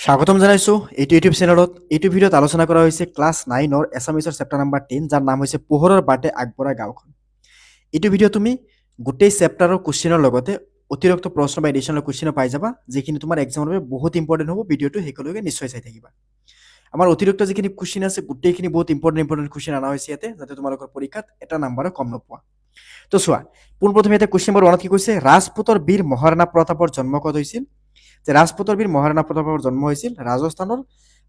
স্বাগতম জানাইছো এইটো ইউটিউব চেনেলত। এইটো ভিডিঅ'ত আলোচনা কৰা হৈছে ক্লাছ 9ৰ এছামিছৰ চেপ্টাৰ নাম্বাৰ 10, যাৰ নাম হৈছে পোহৰৰ বাটে আগবঢ়া গাঁওখন। এইটো ভিডিঅ' তুমি গোটেই চেপ্টাৰৰ কুৱেশ্যনৰ লগতে অতিৰিক্ত প্ৰশ্ন বা এডিশ্যনেল কুৱেশ্যনো পাই যাবা, যিখিনি তোমাৰ এক্সামৰ বাবে বহুত ইম্পৰ্টেণ্ট হ'ব। ভিডিঅ'টো শেষলৈকে নিশ্চয় চাই থাকিবা। আমাৰ অতিৰিক্ত যিখিনি কুৱেশ্যন আছে গোটেইখিনি বহুত ইম্পৰ্টেণ্ট কুৱেশ্যন অনা হৈছে ইয়াতে, যাতে তোমালোকৰ পৰীক্ষাত এটা নাম্বাৰো কম নোপোৱা। তো চোৱা, পোনপ্ৰথমে ইয়াতে কুৱেশ্যন নম্বৰ 1ত কি কৈছে, ৰাজপুতৰ বীৰ মহাৰাণা প্ৰতাপৰ জন্ম ক'ত হৈছিল? যে ৰাজপুতৰ বীৰ মহাৰাণা প্ৰতাপৰ জন্ম হৈছিল ৰাজস্থানৰ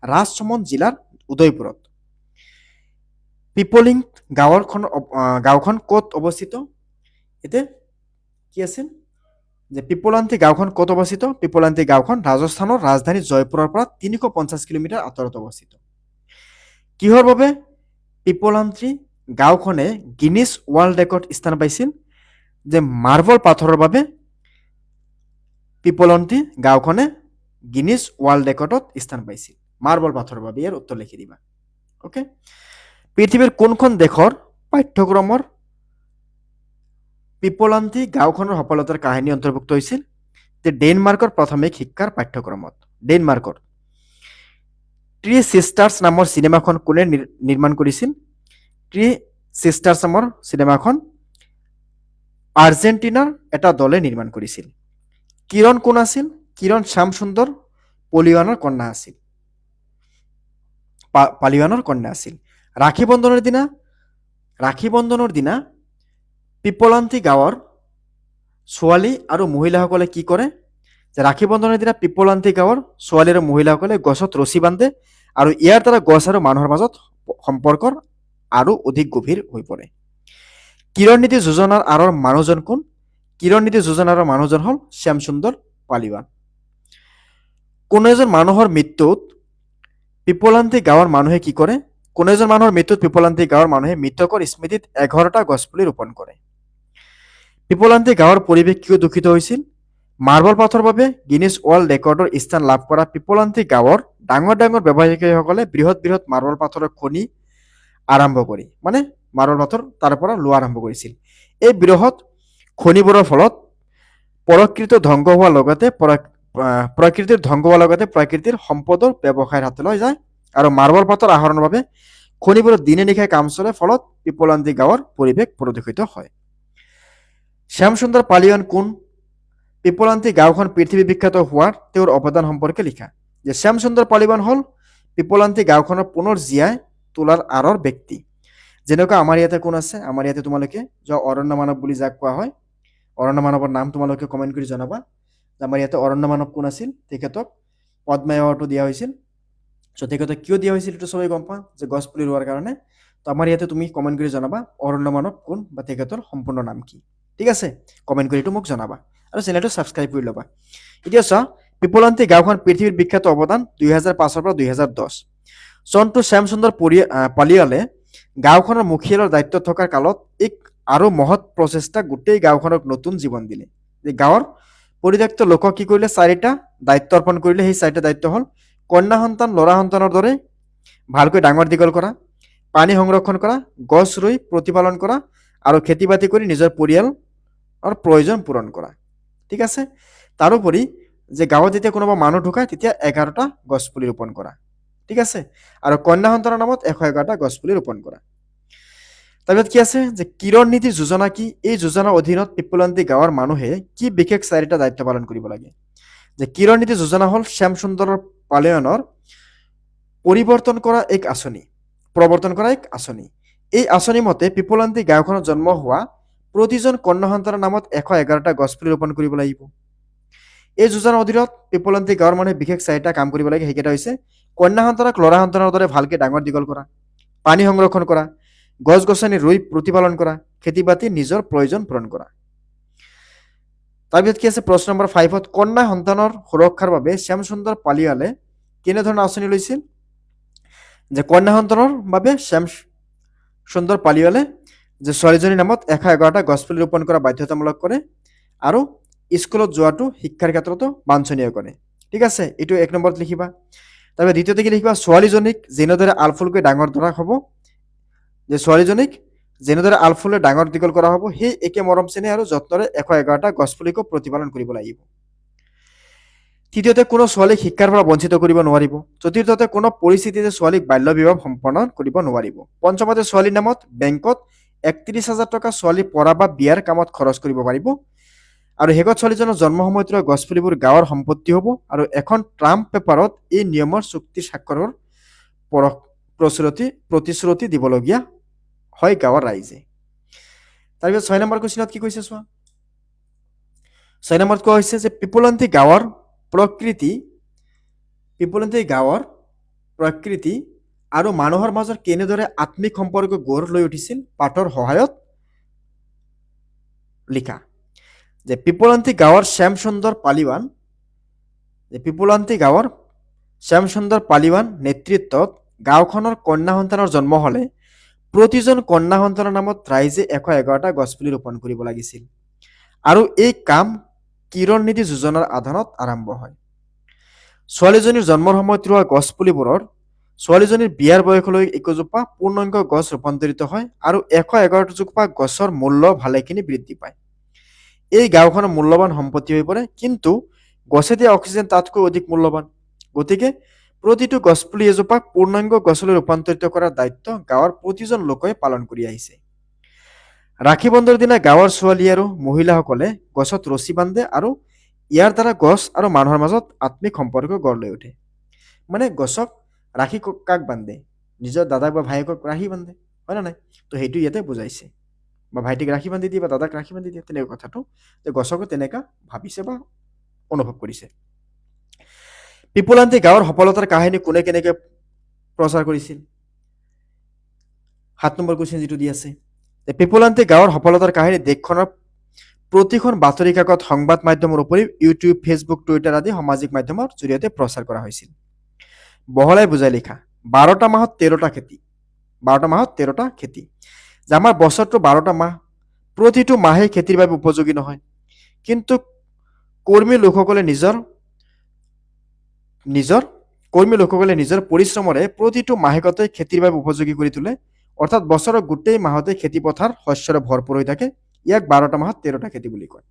ৰাজচমন্দ জিলাৰ উদয়পুৰত। পিপলিং গাঁওখন ক'ত অৱস্থিত? এতে কি আছিল যে পিপলান্তি গাঁওখন ক'ত অৱস্থিত? পিপলান্তি গাঁওখন ৰাজস্থানৰ ৰাজধানী জয়পুৰৰ পৰা 350 কিলোমিটাৰ আঁতৰত অৱস্থিত। কিহৰ বাবে পিপলান্তি গাঁওখনে গিনিছ ৱৰ্ল্ড ৰেকৰ্ড স্থান পাইছিল? যে মাৰ্বল পাথৰৰ বাবে পিপলন্তি গাঁওখনে গিনিছ ৱৰ্ল্ড ৰেকৰ্ডত স্থান পাইছিল। মাৰ্বল পাথৰৰ বাবে ইয়াৰ উত্তৰ লিখি দিবা। অ'কে, পৃথিৱীৰ কোনখন দেশৰ পাঠ্যক্ৰমৰ পিপলান্তি গাঁওখনৰ সফলতাৰ কাহিনী অন্তৰ্ভুক্ত হৈছিল? যে ডেনমাৰ্কৰ প্ৰাথমিক শিক্ষাৰ পাঠ্যক্ৰমত। ডেনমাৰ্কৰ থ্ৰী চিষ্টাৰ্ছ নামৰ চিনেমাখন কোনে নিৰ্মাণ কৰিছিল? থ্ৰী চিষ্টাৰ্ছ নামৰ চিনেমাখন আৰ্জেণ্টিনাৰ এটা দলে নিৰ্মাণ কৰিছিল। কিৰণ কোন আছিল? কিৰণ শ্যামসুন্দৰ পালিৱানৰ কন্যা আছিল। ৰাখী বন্ধনৰ দিনা পিপলান্তি গাঁৱৰ ছোৱালী আৰু মহিলাসকলে কি কৰে? যে ৰাখী বন্ধনৰ দিনা পিপলান্তি গাঁৱৰ ছোৱালী আৰু মহিলাসকলে গছত ৰছী বান্ধে, আৰু ইয়াৰ দ্বাৰা গছ আৰু মানুহৰ মাজত সম্পৰ্কৰ আৰু অধিক গভীৰ হৈ পৰে। কিৰণ নীতি যোজনাৰ আঁৰৰ মানুহজন কোন? কিৰণ নীতি যোজনাৰ মানুহজন হ'ল শ্যামসুন্দৰ পালিৱান। কোনো এজন মানুহৰ মৃত্যুত পিপলান্তি গাঁৱৰ মানুহে কি কৰে? কোনো এজন মানুহৰ মৃত্যুত পিপলান্তি গাঁৱৰ মানুহে মৃতকৰ স্মৃতিত 11টা গছপুলি ৰোপণ কৰে। পিপলান্তি গাঁৱৰ পৰিৱেশ কিয় দূষিত হৈছিল? মাৰ্বল পাথৰৰ বাবে গিনিছ ৱৰ্ল্ড ৰেকৰ্ডৰ স্থান লাভ কৰা পিপলান্তি গাঁৱৰ ডাঙৰ ডাঙৰ ব্যৱসায়ীসকলে বৃহৎ বৃহৎ মাৰ্বল পাথৰৰ খনি আৰম্ভ কৰি, মানে মাৰ্বল পাথৰ তাৰ পৰা লোৱা আৰম্ভ কৰিছিল। এই বৃহৎ খনিবোৰৰ ফলত প্ৰকৃতিৰ ধ্বংস হোৱাৰ লগতে প্ৰকৃতিৰ সম্পদৰ ব্যৱসায়ৰ হাতলৈ যায়, আৰু মাৰ্বল পাথৰ আহৰণৰ বাবে খনিবোৰত দিনে নিশাই কাম চলে, ফলত পিপলান্তি গাঁৱৰ পৰিৱেশ প্ৰদূষিত হয়। শ্যামসুন্দৰ পালিৱান কোন? পিপলান্তি গাঁওখন পৃথিৱী বিখ্যাত হোৱাৰ তেওঁৰ অৱদান সম্পৰ্কে লিখা। যে শ্যামসুন্দৰ পালিৱান হ'ল পিপলান্তি গাঁওখনৰ পুনৰ জীয়াই তোলাৰ আঁৰৰ ব্যক্তি। যেনেকুৱা আমাৰ ইয়াতে কোন আছে? আমাৰ ইয়াতে তোমালোকে অৰণ্য মানৱ বুলি যাক কোৱা হয়, অৰণ্য মানৱৰ নাম তোমালোকে কমেণ্ট কৰি জনাবা। আমাৰ ইয়াতে অৰণ্য মানৱ কোন আছিল? তেখেতক পদ্ম এৱাৰ্ডটো দিয়া হৈছিল। চ' তেখেতক কিয় দিয়া হৈছিল এইটো চবেই গম পাওঁ, যে গছ পুলি ৰোৱাৰ কাৰণে। তো আমাৰ ইয়াতে তুমি কমেণ্ট কৰি জনাবা অৰণ্য মানৱ কোন বা তেখেতৰ সম্পূৰ্ণ নাম কি। ঠিক আছে, কমেণ্ট কৰি এইটো মোক জনাবা, আৰু চেনেলটো ছাবস্ক্ৰাইব কৰি ল'বা। এতিয়া চোৱা, পিপলান্তি গাঁওখন পৃথিৱীৰ বিখ্যাত অৱদান 2005 পৰা 2010 চনটো শ্যামসুন্দৰ পালিৱালে গাঁওখনৰ মুখিয়ালৰ দায়িত্বত থকাৰ কালত এক আৰু মহৎ প্ৰচেষ্টা গোটেই গাঁওখনক নতুন জীৱন দিলে। যে গাঁৱৰ পৰিত্যক্ত লোকক কি কৰিলে? 4টা দায়িত্ব অৰ্পণ কৰিলে। সেই 4টা দায়িত্ব হ'ল কন্যা সন্তান, ল'ৰা সন্তানৰ দৰে ভালকৈ ডাঙৰ দীঘল কৰা, পানী সংৰক্ষণ কৰা, গছ ৰুই প্ৰতিপালন কৰা, আৰু খেতি বাতি কৰি নিজৰ পৰিয়ালৰ প্ৰয়োজন পূৰণ কৰা। ঠিক আছে, তাৰোপৰি যে গাঁৱত যেতিয়া কোনোবা মানুহ ঢুকায় তেতিয়া 11টা গছপুলি ৰোপণ কৰা। ঠিক আছে, আৰু কন্যা সন্তানৰ নামত 111টা গছপুলি ৰোপণ কৰা। তাৰপিছত কি আছে? যে কিৰণ নীতি যোজনা কি? এই যোজনাৰ অধীনত পিপলান্তি গাঁৱৰ মানুহে কি বিশেষ 4টা দায়িত্ব পালন কৰিব লাগে? যে কিৰণ নীতি যোজনা হ'ল শ্যামসুন্দৰ পালিৱানৰ প্ৰৱৰ্তন কৰা এক আঁচনি। এই আঁচনি মতে পিপলান্তি গাঁওখনত জন্ম হোৱা প্ৰতিজন কন্যা সন্তানৰ নামত 111টা গছপুলি ৰোপণ কৰিব লাগিব। এই যোজনাৰ অধীনত পিপলান্তি গাঁৱৰ মানুহে বিশেষ 4টা কাম কৰিব লাগে। সেইকেইটা হৈছে কন্যা সন্তানক ল'ৰা সন্তানৰ দৰে ভালকৈ ডাঙৰ দীঘল কৰা, পানী সংৰক্ষণ কৰা, গছ গছনি ৰুই প্ৰতিপালন কৰা, খেতি বাতি নিজৰ প্ৰয়োজন পূৰণ কৰা। তাৰপিছত কি আছে? প্ৰশ্ন নম্বৰ 5ত কন্যা সন্তানৰ সুৰক্ষাৰ বাবে শ্যামসুন্দৰ পালিৱালে কেনেধৰণৰ আঁচনি লৈছিল? যে কন্যা সন্তানৰ বাবে শ্যামসুন্দৰ পালিৱালে যে ছোৱালীজনীৰ নামত 111টা গছপুলি ৰোপণ কৰা বাধ্যতামূলক কৰে, আৰু স্কুলত যোৱাটো শিক্ষাৰ ক্ষেত্ৰতো বাঞ্ছনীয় কৰে। ঠিক আছে, এইটো 1 নম্বৰত লিখিবা। তাৰপিছত দ্বিতীয়তে কি লিখিবা? ছোৱালীজনীক যেনেদৰে আলফুলকৈ ডাঙৰ ধৰা হ'ব, যে ছোৱালীজনীক যেনেদৰে আলফুলে ডাঙৰ দীঘল কৰা হ'ব, সেই একে মৰম চেনেহ আৰু যত্নৰে 111টা গছপুলিকো প্ৰতিপালন কৰিব লাগিব। তৃতীয়তে কোনো ছোৱালীক শিক্ষাৰ পৰা বঞ্চিত কৰিব নোৱাৰিব। চতুৰ্থতে কোনো পৰিস্থিতিতে ছোৱালীক বাল্য বিবাহ সম্পন্ন কৰিব নোৱাৰিব। পঞ্চমতে ছোৱালীৰ নামত বেংকত ৩১,০০০ টকা ছোৱালীৰ পঢ়া বা বিয়াৰ কামত খৰচ কৰিব পাৰিব। আৰু শেষত ছোৱালীজনৰ জন্ম সময়ত ৰোৱা গছপুলিবোৰ গাঁৱৰ সম্পত্তি হ'ব আৰু এখন ট্ৰাম্প পেপাৰত এই নিয়মৰ চুক্তি স্বাক্ষৰৰ প্ৰতিশ্ৰুতি দিবলগীয়া হয় গাঁৱৰ ৰাইজে। তাৰপিছত ৬ নম্বৰ কুৱেশ্যনত কি কৈছে চোৱা। ৬ নম্বৰত কোৱা হৈছে যে পিপলান্তি গাঁৱৰ প্ৰকৃতি আৰু মানুহৰ মাজত কেনেদৰে আত্মিক সম্পৰ্ক গঢ় লৈ উঠিছিল পাঠৰ সহায়ত লিখা। যে পিপলান্তি গাঁৱৰ শ্যামসুন্দৰ পালিৱান নেতৃত্বত গাঁওখনৰ কন্যা সন্তানৰ জন্ম হ'লে প্ৰতিজন কন্যা সন্তানৰ নামত ৰাইজে ১১১টা গছপুলি ৰোপণ কৰিব লাগিছিল। আৰু এই কাম কিৰণ নিধি যোজনাৰ আধাৰত আৰম্ভ হয়। ছোৱালীজনীৰ জন্মৰ সময়ত ৰোৱা গছপুলিবোৰৰ ছোৱালীজনীৰ বিয়াৰ বয়সলৈ একোজোপা পূৰ্ণাংগ গছ ৰূপান্তৰিত হয় আৰু ১১১জোপা গছৰ মূল্য ভালেখিনি বৃদ্ধি পায়। এই গাঁওখনৰ মূল্যৱান সম্পত্তি হৈ পৰে, কিন্তু গছে দিয়া অক্সিজেন তাতকৈ অধিক মূল্যৱান। গতিকে প্ৰতিটো গছপুলি এজোপাক পূৰ্ণাংগ গছলৈ ৰূপান্তৰিত কৰাৰ দায়িত্ব গাঁৱৰ প্ৰতিজন লোকে পালন কৰি আহিছে। ৰাখী বন্ধৰ দিনা গাঁৱৰ ছোৱালী আৰু মহিলাসকলে গছত ৰছী বান্ধে আৰু ইয়াৰ দ্বাৰা গছ আৰু মানুহৰ মাজত আত্মিক সম্পৰ্ক গঢ় লৈ উঠে। মানে গছক ৰাখী কাক বান্ধে? নিজৰ দাদাক বা ভায়েকক ৰাখী বান্ধে, হয় নে নাই? তো সেইটো ইয়াতে বুজাইছে। বা ভাইটিক ৰাখী বান্ধি দিয়ে বা দাদাক ৰাখী বান্ধি দিয়ে, তেনেকুৱা কথাটো যে গছকো তেনেকা ভাবিছে বা অনুভৱ কৰিছে। পিপলান্তি গাঁৱৰ সফলতাৰ কাহিনী কোনে কেনেকৈ প্ৰচাৰ কৰিছিল? ৭ নম্বৰ কুৱেশ্যন যিটো দি আছে, পিপলান্তি গাঁৱৰ সফলতাৰ কাহিনী দেশখনৰ প্ৰতিখন বাতৰি কাকত, সংবাদ মাধ্যমৰ উপৰিও ইউটিউব, ফেচবুক, টুইটাৰ আদি সামাজিক মাধ্যমৰ জৰিয়তে প্ৰচাৰ কৰা হৈছিল। বহলাই বুজাই লিখা। ১২টা মাহত ১৩টা খেতি। যে আমাৰ বছৰটো 12টা মাহ, প্ৰতিটো মাহেই খেতিৰ বাবে উপযোগী নহয়, কিন্তু কৰ্মী লোকসকলে নিজৰ পৰিশ্ৰমৰে প্ৰতিটো মাহেকতে খেতিৰ বাবে উপযোগী কৰি তোলে। অৰ্থাৎ বছৰৰ গোটেই মাহতে খেতি পথাৰ শস্যৰে ভৰপূৰ হৈ থাকে। ইয়াক 12টা মাহত 13টা খেতি বুলি কয়।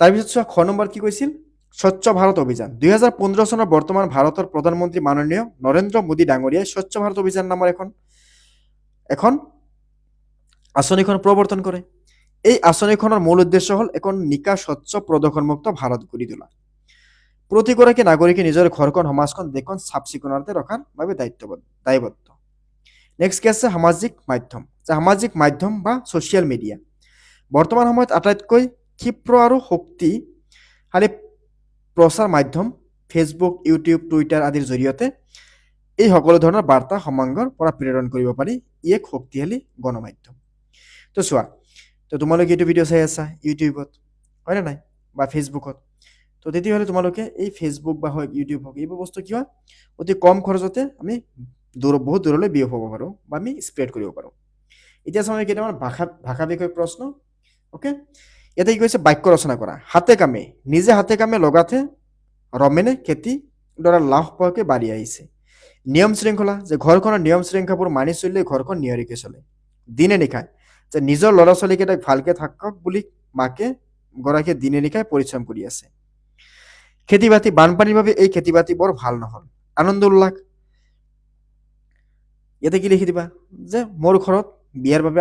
তাৰপিছত চোৱা, খ নম্বৰ কি কৈছিল? স্বচ্ছ ভাৰত অভিযান। ২০১৫ চনৰ বৰ্তমান ভাৰতৰ প্ৰধানমন্ত্ৰী মাননীয় নৰেন্দ্ৰ মোদী ডাঙৰীয়াই স্বচ্ছ ভাৰত অভিযান নামৰ এখন আঁচনিখন প্ৰৱৰ্তন কৰে। এই আঁচনিখনৰ মূল উদ্দেশ্য হ'ল এখন নিকা, স্বচ্ছ, প্ৰদূষণমুক্ত ভাৰত গঢ়ি তোলা। প্ৰতিগৰাকী নাগৰিকে নিজৰ ঘৰখন, সমাজখন, দেশখন চাফ চিকুণতে ৰখাৰ বাবে দায়বদ্ধ। নেক্সট কি আছে? সামাজিক মাধ্যম। সামাজিক মাধ্যম বা ছ'চিয়েল মিডিয়া বৰ্তমান সময়ত আটাইতকৈ ক্ষিপ্ৰ আৰু শক্তিশালী প্ৰচাৰ মাধ্যম। ফেচবুক, ইউটিউব, টুইটাৰ আদিৰ জৰিয়তে এই সকলো ধৰণৰ বাৰ্তা সমাগমৰ পৰা প্ৰেৰণ কৰিব পাৰি। ই এক শক্তিশালী গণমাধ্যম। তো চোৱা, তো তোমালোকে এইটো ভিডিঅ' চাই আছা ইউটিউবত, হয়নে নাই, বা ফেচবুকত। তো তেতিয়াহ'লে তোমালোকে এই ফেচবুক বা হওক, ইউটিউব হওক, এইবোৰ বস্তু কি হয়, অতি কম খৰচতে আমি বহুত দূৰলৈ বিয়পাব পাৰোঁ বা আমি স্প্ৰেড কৰিব পাৰোঁ। এতিয়া চাওঁ কেইটামান ভাষা বিষয়ক প্ৰশ্ন। অ'কে, ইয়াতে কি কৈছে? বাক্য ৰচনা কৰা। নিজে হাতে কামে লগাতে ৰমেনে খেতি দ্বাৰা লাভ পোৱাকৈ বাঢ়ি আহিছে। নিয়ম শৃংখলা, যে ঘৰখনৰ নিয়ম শৃংখলাবোৰ মানি চলিলে ঘৰখন নিয়াৰিকৈ চলে। দিনে নিশাই, যে নিজৰ ল'ৰা ছোৱালীকেইটাক ভালকৈ থাকক বুলি মাকে গৰাকীয়ে দিনে নিশাই পৰিশ্ৰম কৰি আছে। খেতি বাতি, বানপানীৰ বাবে এই খেতি বাতি বৰ ভাল নহ'ল। আনন্দ উল্লাস, ইয়াতে কি লিখি দিবা? যে মোৰ ঘৰত বিয়াৰ বাবে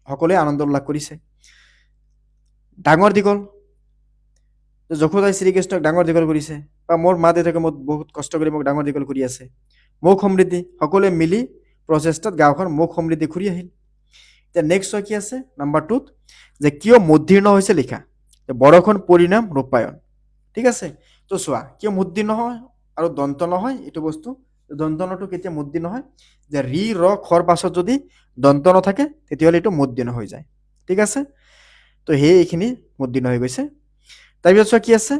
সকলোৱে আনন্দ উল্লাস কৰিছে। ডাঙৰ দীঘল, যশোদাই শ্ৰীকৃষ্ণক ডাঙৰ দীঘল কৰিছে, বা মোৰ মা দেউতাকে মোক বহুত কষ্ট কৰি মোক ডাঙৰ দীঘল কৰি আছে। মুখ সমৃদ্ধি, সকলোৱে মিলি প্ৰচেষ্টাত গাঁওখন মুখ সমৃদ্ধি ঘূৰি আহিল। এতিয়া নেক্সট কি আছে? নাম্বাৰ 2, যে কিয় মুদ্ৰিৰ্ণ হৈছে লিখা। বৰষুণ পৰিণাম ৰূপায়ণ। ঠিক আছে, তো চোৱা, কিয় মুদ্ৰিৰ্ণ হয় আৰু দন্ত নহয় এইটো বস্তু। দন্তনটো কেতিয়া মুদ্ৰিৰ্ণ হয়? যে ৰি, ৰ, খৰ পাছত যদি দন্ত নাথাকে তেতিয়াহ'লে এইটো মুদ্ৰিৰ্ণ হৈ যায়। ঠিক আছে, তো এইখিনি মুদ্ৰিৰ্ণ হৈ গৈছে। তাৰপিছত চোৱা কি আছে?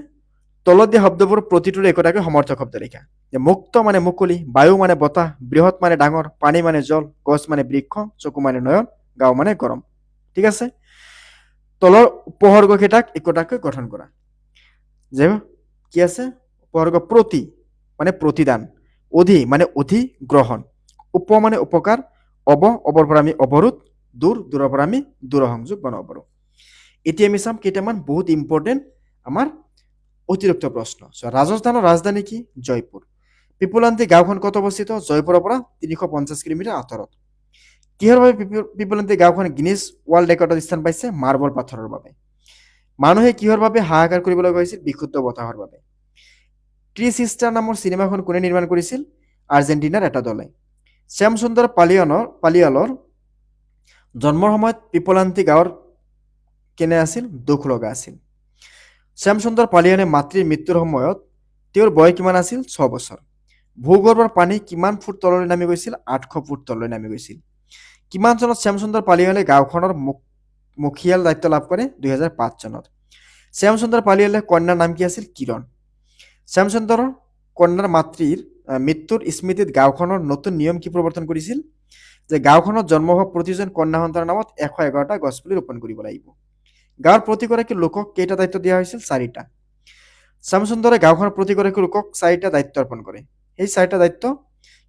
তলত দিয়া শব্দবোৰ প্ৰতিটোৰে একোটাকৈ সমৰ্থক শব্দ লিখা। যে মুক্ত মানে মুকলি, বায়ু মানে বতাহ, বৃহৎ মানে ডাঙৰ, পানী মানে জল, গছ মানে বৃক্ষ, চকু মানে নয়ন, গাঁও মানে গৰম। ঠিক আছে, তলৰ উপসৰ্গকেইটাক একোটাকৈ গঠন কৰা। যে কি আছে? উপসৰ্গ প্ৰতি মানে প্ৰতিদান, অধি মানে অধিগ্ৰহণ, উপ মানে উপকাৰ, অবৰ পৰা আমি অৱৰোধ, দূৰৰ পৰা আমি দূৰসংযোগ বনাব পাৰোঁ। এতিয়া আমি চাম কেইটামান বহুত ইম্পৰ্টেণ্ট আমাৰ অতিৰিক্ত প্ৰশ্ন ৰাজস্থানৰ ৰাজধানী কি জয়পুৰ পিপলান্তি গাঁওখন ক'ত অৱস্থিত জয়পুৰৰ পৰা 350 কিলোমিটাৰ আঁতৰত কিহৰ বাবে পিপলান্তি গাঁওখন গিনিছ ৱৰ্ল্ড ৰেকৰ্ডত স্থান পাইছে মাৰ্বল পাথৰৰ বাবে মানুহে কিহৰ বাবে হাহাকাৰ কৰিব লগা হৈছিল বিশুদ্ধ বতাহৰ বাবে থ্ৰী ছিষ্টাৰ নামৰ চিনেমাখন কোনে নিৰ্মাণ কৰিছিল আৰ্জেণ্টিনাৰ এটা দলে শ্যামসুন্দৰ পালিয়ালৰ জন্মৰ সময়ত পিপলান্তি গাঁৱৰ কেনে আছিল দুখ লগা আছিল শ্যামসুন্দৰ পালিয়ানে মাতৃৰ মৃত্যুৰ সময়ত তেওঁৰ বয়স কিমান আছিল 6 বছৰ ভূগৰ্ভৰ পানী কিমান ফুট তললৈ নামি গৈছিল 800 ফুট তললৈ নামি গৈছিল কিমান চনত শ্যামসুন্দৰ পালিয়ালে গাঁওখনৰ মুখিয়াল দায়িত্ব লাভ কৰে 2005 চনত শ্যামসুন্দৰ পালিয়ালে কন্যাৰ নাম কি আছিল কিৰণ শ্যামসুন্দৰৰ কন্যাৰ মাতৃৰ মৃত্যুৰ স্মৃতিত গাঁওখনৰ নতুন নিয়ম কি প্ৰৱৰ্তন কৰিছিল যে গাঁওখনত জন্ম হোৱা প্ৰতিজন কন্যা সন্তানৰ নামত 111টা গছপুলি ৰোপণ কৰিব লাগিব গাঁৱৰ প্ৰতিগৰাকী লোকক কেইটা দায়িত্ব দিয়া হৈছিল 4টা শ্যামসুন্দৰে গাঁওখনৰ প্ৰতিগৰাকী লোকক 4টা দায়িত্ব অৰ্পণ কৰে এই 4টা দায়িত্ব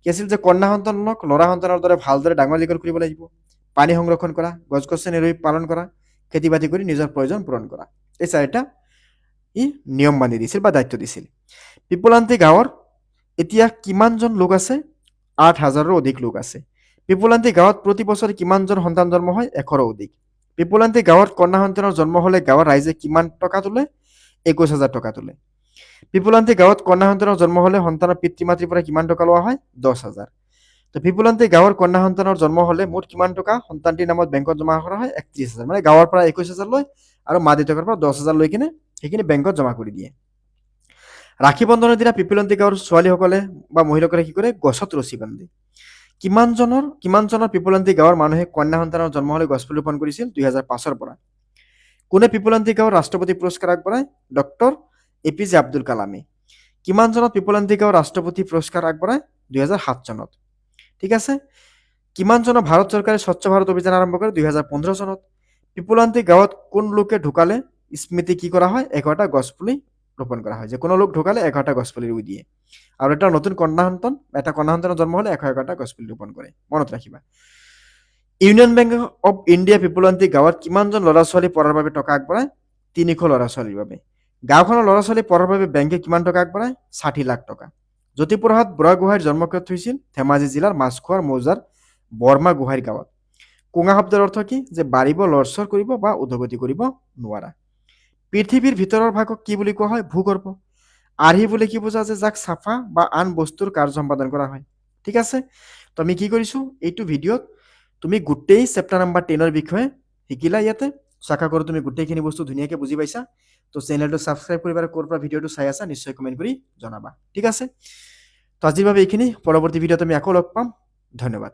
কি আছিল যে কন্যা সন্তানক ল'ৰা সন্তানৰ দৰে ভালদৰে ডাঙৰ দীঘল কৰিব লাগিব পানী সংৰক্ষণ কৰা গছ গছনি ৰুই পালন কৰা খেতি বাতি কৰি নিজৰ প্ৰয়োজন পূৰণ কৰা এই 4টা ই নিয়ম বান্ধি দিছিল বা দায়িত্ব দিছিল পিপলান্তি গাঁৱৰ এতিয়া কিমানজন লোক আছে 8,000ৰো অধিক লোক আছে পিপলান্তি গাঁৱত প্ৰতি বছৰে কিমানজন সন্তান জন্ম হয় 100ৰো অধিক পিপলান্তি গাঁৱত কন্যা সন্তানৰ জন্ম হলে গাঁৱৰ ৰাইজে কিমান টকা তোলে 21,000 টকা তোলে পিপলান্তি গাঁৱত কন্যা সন্তানৰ জন্ম হলে সন্তানৰ পিতৃ মাতৃৰ পৰা কিমান টকা লোৱা হয় 10,000 তো পিপলান্তি গাঁৱৰ কন্যা সন্তানৰ জন্ম হলে মুঠ কিমান টকা সন্তানটিৰ নামত বেংকত জমা কৰা হয় 31,000 মানে গাঁৱৰ পৰা 21,000 লয় আৰু মা দেউতাকৰ পৰা 10,000 লৈ কিনে সেইখিনি বেংকত জমা কৰি দিয়ে ৰাখি বন্ধনৰ দিনা পিপলান্তি গাঁৱৰ ছোৱালীসকলে বা মহিলাসকলে কি কৰে গছত ৰছী বান্ধে কিমানজনৰ পিপলান্তি গাঁৱৰ মানুহে কন্যা সন্তানৰ জন্ম হলে গছপুলি ৰোপণ কৰিছিল 2005 পৰা কোনে পিপলান্তি গাঁৱৰ ৰাষ্ট্ৰপতি পুৰস্কাৰ আগবঢ়ায় ডক্টৰ APJ আব্দুল কালামে কিমানজনত পিপলান্তি গাঁৱৰ ৰাষ্ট্ৰপতি পুৰস্কাৰ আগবঢ়ায় 2007 চনত ঠিক আছে কিমানজনৰ ভাৰত চৰকাৰে স্বচ্ছ ভাৰত অভিযান আৰম্ভ কৰে 2015 চনত পিপলান্তি গাঁৱত কোন লোকে ঢুকালে স্মৃতি কি কৰা হয় 11টা গছপুলি ৰোপণ কৰা হয় যে কোনো লোক ঢুকালে 11টা গছপুলি ৰুই দিয়ে আৰু এটা নতুন কন্যা সন্তানৰ জন্ম হলে 111টা গছপুলি ৰোপণ কৰে মনত ৰাখিবা ইউনিয়ন বেংক অফ ইণ্ডিয়া পিপলান্তি গাঁৱত কিমানজন ল'ৰা ছোৱালী পঢ়াৰ বাবে টকা আগবঢ়ায় 300 ল'ৰা ছোৱালীৰ বাবে গাঁওখনৰ ল'ৰা ছোৱালী পঢ়াৰ বাবে বেংকে কিমান টকা আগবঢ়ায় 60 লাখ টকা জ্যোতিপ্ৰসাদ বুঢ়াগোহাঁইৰ জন্মক্ষেত্ৰ হৈছিল ধেমাজি জিলাৰ মাছখোৱাৰ মৌজাৰ বৰ্মা গোহাঁইৰ গাঁৱত কোঙা শব্দৰ অৰ্থ কি যে বাঢ়িব লৰচৰ কৰিব বা উদ্গতি কৰিব নোৱাৰা পৃথিৱীৰ ভিতৰৰ ভাগক কি বুলি কোৱা হয় ভূগৰ্ভ আৰ্হি বুলি কি বুজা যে যাক চাফা বা আন বস্তুৰ কাৰ্য সম্পাদন কৰা হয় ঠিক আছে তো আমি কি কৰিছো এইটো ভিডিঅ'ত তুমি গোটেই চেপ্টাৰ নাম্বাৰ 10ৰ বিষয়ে শিকিলা ইয়াতে আশা কৰোঁ তুমি গোটেইখিনি বস্তু ধুনীয়াকৈ বুজি পাইছা তো চেনেলটো সাবস্ক্ৰাইব কৰিবা আৰু ক'ৰ পৰা ভিডিঅ'টো চাই আছা নিশ্চয় কমেণ্ট কৰি জনাবা ঠিক আছে তো আজিৰ বাবে এইখিনি পৰৱৰ্তী ভিডিঅ'ত আমি আকৌ লগ পাম ধন্যবাদ